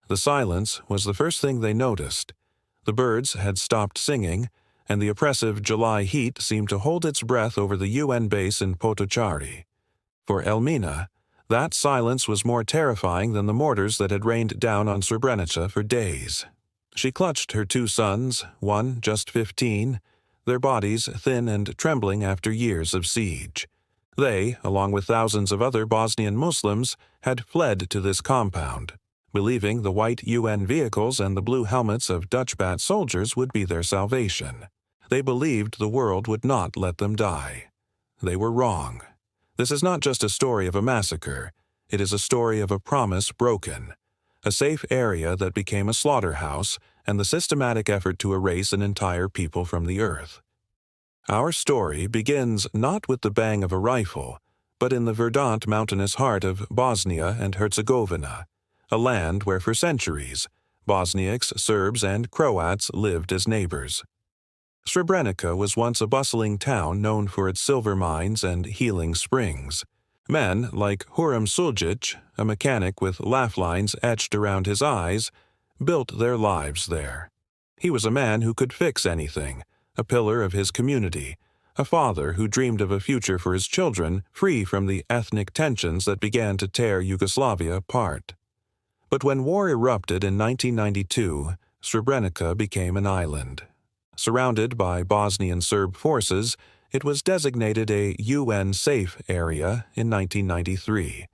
The silence was the first thing they noticed. The birds had stopped singing, and the oppressive July heat seemed to hold its breath over the UN base in Potocari. For Elmina, that silence was more terrifying than the mortars that had rained down on Srebrenica for days. She clutched her two sons, one just 15, their bodies thin and trembling after years of siege. They, along with thousands of other Bosnian Muslims, had fled to this compound, believing the white UN vehicles and the blue helmets of Dutch Bat soldiers would be their salvation. They believed the world would not let them die. They were wrong. This is not just a story of a massacre. It is a story of a promise broken, a safe area that became a slaughterhouse, and the systematic effort to erase an entire people from the earth. Our story begins not with the bang of a rifle, but in the verdant mountainous heart of Bosnia and Herzegovina, a land where for centuries Bosniaks, Serbs, and Croats lived as neighbors. Srebrenica was once a bustling town known for its silver mines and healing springs. Men like Huram Suljic, a mechanic with laugh lines etched around his eyes, built their lives there. He was a man who could fix anything, a pillar of his community, a father who dreamed of a future for his children free from the ethnic tensions that began to tear Yugoslavia apart. But when war erupted in 1992, Srebrenica became an island. Surrounded by Bosnian Serb forces, it was designated a UN-safe area in 1993,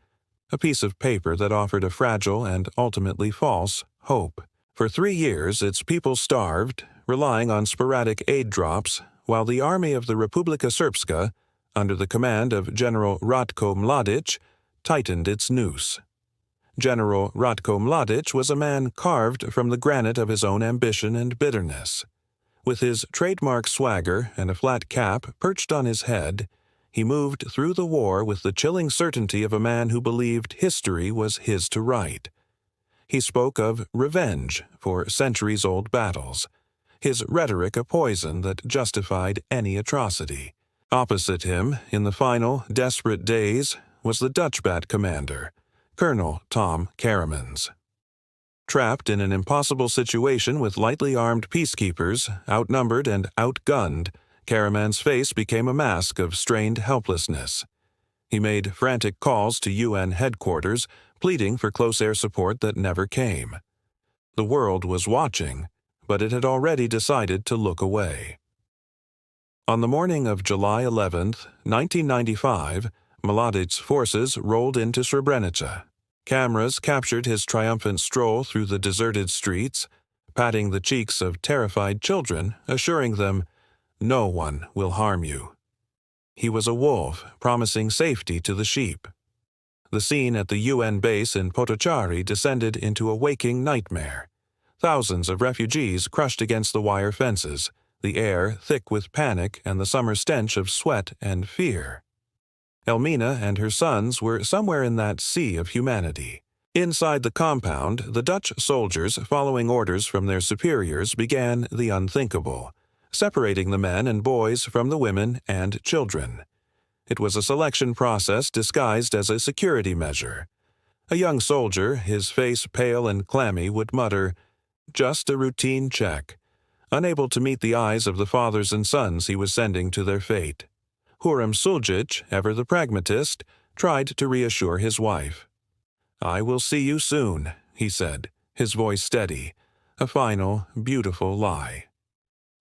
a piece of paper that offered a fragile and ultimately false hope. For 3 years, its people starved, relying on sporadic aid drops, while the army of the Republika Srpska, under the command of General Ratko Mladic, tightened its noose. General Ratko Mladic was a man carved from the granite of his own ambition and bitterness. With his trademark swagger and a flat cap perched on his head, he moved through the war with the chilling certainty of a man who believed history was his to write. He spoke of revenge for centuries-old battles, his rhetoric a poison that justified any atrocity. Opposite him, in the final, desperate days, was the Dutch Bat commander, Colonel Tom Karaman's. Trapped in an impossible situation with lightly armed peacekeepers, outnumbered and outgunned, Karaman's face became a mask of strained helplessness. He made frantic calls to UN headquarters, pleading for close air support that never came. The world was watching, but it had already decided to look away. On the morning of July 11, 1995, Mladic's forces rolled into Srebrenica. Cameras captured his triumphant stroll through the deserted streets, patting the cheeks of terrified children, assuring them, "No one will harm you." He was a wolf, promising safety to the sheep. The scene at the UN base in Potocari descended into a waking nightmare. Thousands of refugees crushed against the wire fences, the air thick with panic and the summer stench of sweat and fear. Elmina and her sons were somewhere in that sea of humanity. Inside the compound, the Dutch soldiers, following orders from their superiors, began the unthinkable, separating the men and boys from the women and children. It was a selection process disguised as a security measure. A young soldier, his face pale and clammy, would mutter, "Just a routine check," unable to meet the eyes of the fathers and sons he was sending to their fate. Huram Suljic, ever the pragmatist, tried to reassure his wife. "I will see you soon," he said, his voice steady, a final, beautiful lie.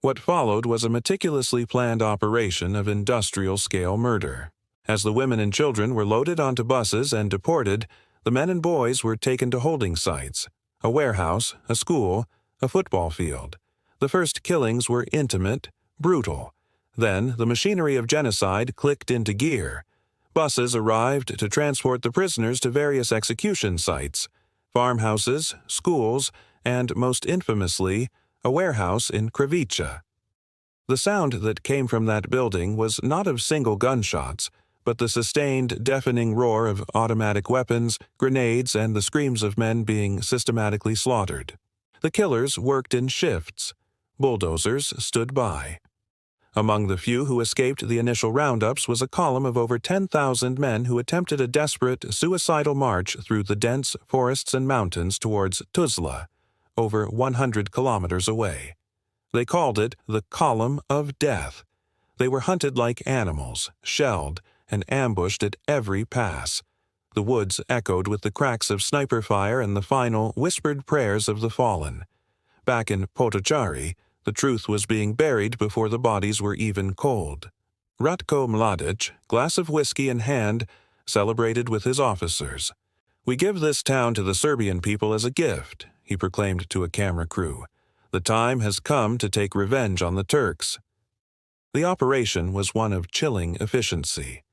What followed was a meticulously planned operation of industrial-scale murder. As the women and children were loaded onto buses and deported, the men and boys were taken to holding sites, a warehouse, a school, a football field. The first killings were intimate, brutal. Then the machinery of genocide clicked into gear. Buses arrived to transport the prisoners to various execution sites, farmhouses, schools, and, most infamously, a warehouse in Krivica. The sound that came from that building was not of single gunshots, but the sustained, deafening roar of automatic weapons, grenades, and the screams of men being systematically slaughtered. The killers worked in shifts. Bulldozers stood by. Among the few who escaped the initial roundups was a column of over 10,000 men who attempted a desperate, suicidal march through the dense forests and mountains towards Tuzla, over 100 kilometers away. They called it the Column of Death. They were hunted like animals, shelled, and ambushed at every pass. The woods echoed with the cracks of sniper fire and the final, whispered prayers of the fallen. Back in Potocari, the truth was being buried before the bodies were even cold. Ratko Mladic, glass of whiskey in hand, celebrated with his officers. "We give this town to the Serbian people as a gift," he proclaimed to a camera crew. "The time has come to take revenge on the Turks." The operation was one of chilling efficiency.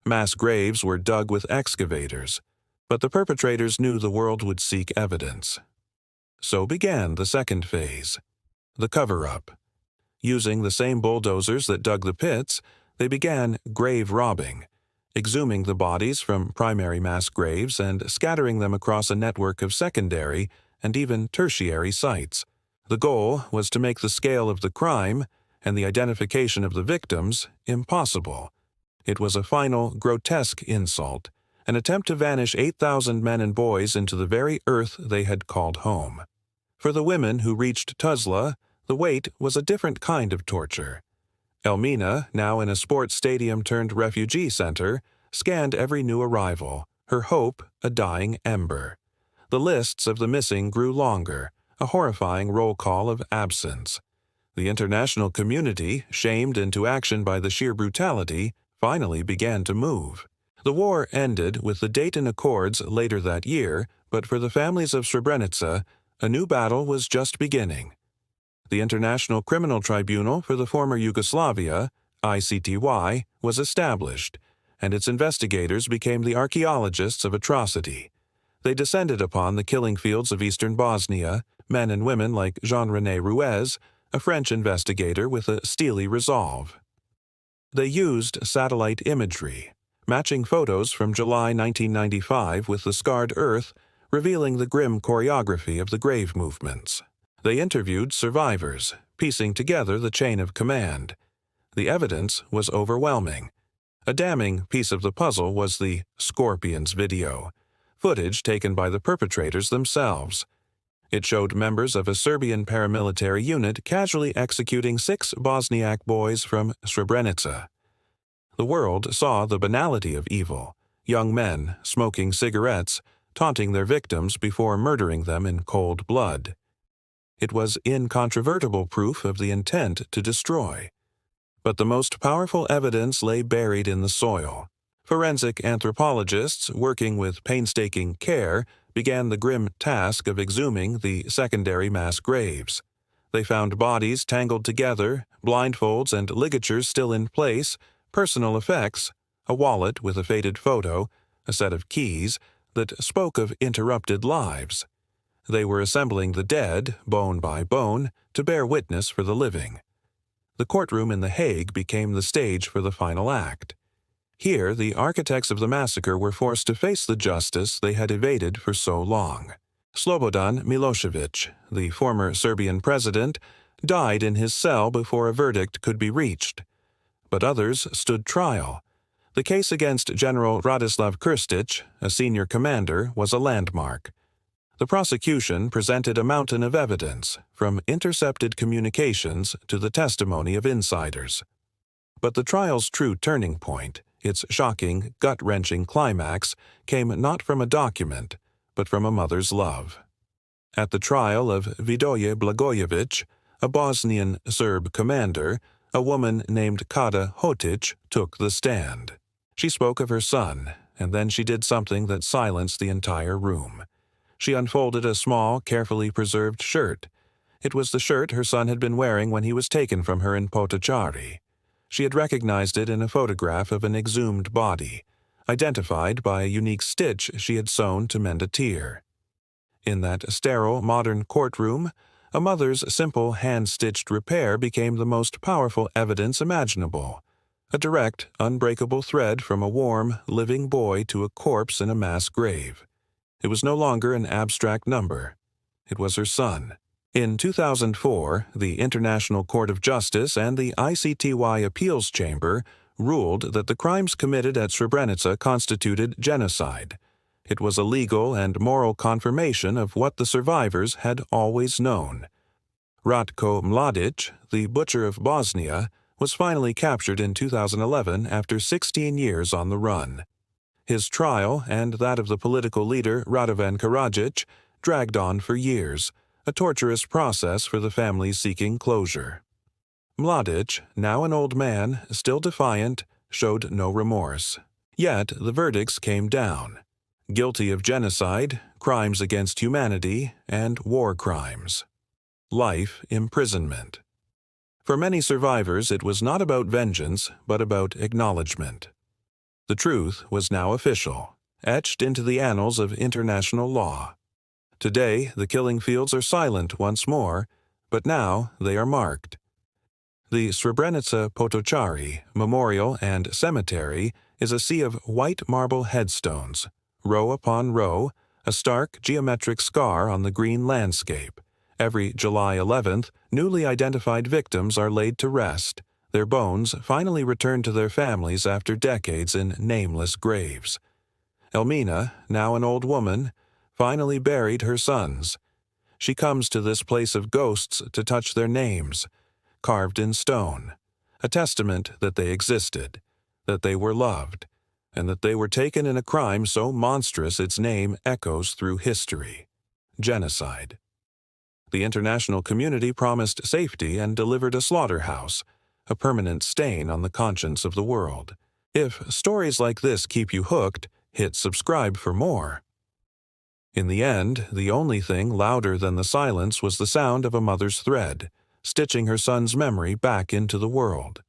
Mass graves were dug with excavators, but the perpetrators knew the world would seek evidence. So began the second phase, the cover-up. Using the same bulldozers that dug the pits, they began grave robbing, exhuming the bodies from primary mass graves and scattering them across a network of secondary and even tertiary sites. The goal was to make the scale of the crime and the identification of the victims impossible. It was a final, grotesque insult, an attempt to vanish 8,000 men and boys into the very earth they had called home. For the women who reached Tuzla, the wait was a different kind of torture. Elmina, now in a sports stadium-turned-refugee center, scanned every new arrival, her hope a dying ember. The lists of the missing grew longer, a horrifying roll call of absence. The international community, shamed into action by the sheer brutality, finally began to move. The war ended with the Dayton Accords later that year, but for the families of Srebrenica, a new battle was just beginning. The International Criminal Tribunal for the former Yugoslavia, ICTY, was established, and its investigators became the archaeologists of atrocity. They descended upon the killing fields of eastern Bosnia, men and women like Jean-René Ruiz, a French investigator with a steely resolve. They used satellite imagery, matching photos from July 1995 with the scarred earth, revealing the grim choreography of the grave movements. They interviewed survivors, piecing together the chain of command. The evidence was overwhelming. A damning piece of the puzzle was the Scorpions video, footage taken by the perpetrators themselves. It showed members of a Serbian paramilitary unit casually executing 6 Bosniak boys from Srebrenica. The world saw the banality of evil, young men smoking cigarettes, taunting their victims before murdering them in cold blood. It was incontrovertible proof of the intent to destroy. But the most powerful evidence lay buried in the soil. Forensic anthropologists, working with painstaking care, began the grim task of exhuming the secondary mass graves. They found bodies tangled together, blindfolds and ligatures still in place, personal effects, a wallet with a faded photo, a set of keys that spoke of interrupted lives. They were assembling the dead, bone by bone, to bear witness for the living. The courtroom in The Hague became the stage for the final act. Here, the architects of the massacre were forced to face the justice they had evaded for so long. Slobodan Milošević, the former Serbian president, died in his cell before a verdict could be reached. But others stood trial. The case against General Radislav Krstić, a senior commander, was a landmark. The prosecution presented a mountain of evidence, from intercepted communications to the testimony of insiders. But the trial's true turning point, its shocking, gut-wrenching climax, came not from a document, but from a mother's love. At the trial of Vidoje Blagojević, a Bosnian Serb commander, a woman named Kada Hotić took the stand. She spoke of her son, and then she did something that silenced the entire room. She unfolded a small, carefully preserved shirt. It was the shirt her son had been wearing when he was taken from her in Potocari. She had recognized it in a photograph of an exhumed body, identified by a unique stitch she had sewn to mend a tear. In that sterile, modern courtroom, a mother's simple hand-stitched repair became the most powerful evidence imaginable, a direct, unbreakable thread from a warm, living boy to a corpse in a mass grave. It was no longer an abstract number. It was her son, In 2004, the International Court of Justice and the ICTY Appeals Chamber ruled that the crimes committed at Srebrenica constituted genocide. It was a legal and moral confirmation of what the survivors had always known. Ratko Mladic, the butcher of Bosnia, was finally captured in 2011 after 16 years on the run. His trial and that of the political leader Radovan Karadzic dragged on for years, a torturous process for the families seeking closure. Mladic, now an old man, still defiant, showed no remorse. Yet the verdicts came down: guilty of genocide, crimes against humanity, and war crimes. Life imprisonment. For many survivors, it was not about vengeance, but about acknowledgement. The truth was now official, etched into the annals of international law. Today, the killing fields are silent once more, but now they are marked. The Srebrenica Potocari Memorial and Cemetery is a sea of white marble headstones, row upon row, a stark geometric scar on the green landscape. Every July 11th, newly identified victims are laid to rest, their bones finally returned to their families after decades in nameless graves. Elmina, now an old woman, finally buried her sons. She comes to this place of ghosts to touch their names, carved in stone, a testament that they existed, that they were loved, and that they were taken in a crime so monstrous its name echoes through history: genocide. The international community promised safety and delivered a slaughterhouse, a permanent stain on the conscience of the world. If stories like this keep you hooked, hit subscribe for more. In the end, the only thing louder than the silence was the sound of a mother's thread, stitching her son's memory back into the world.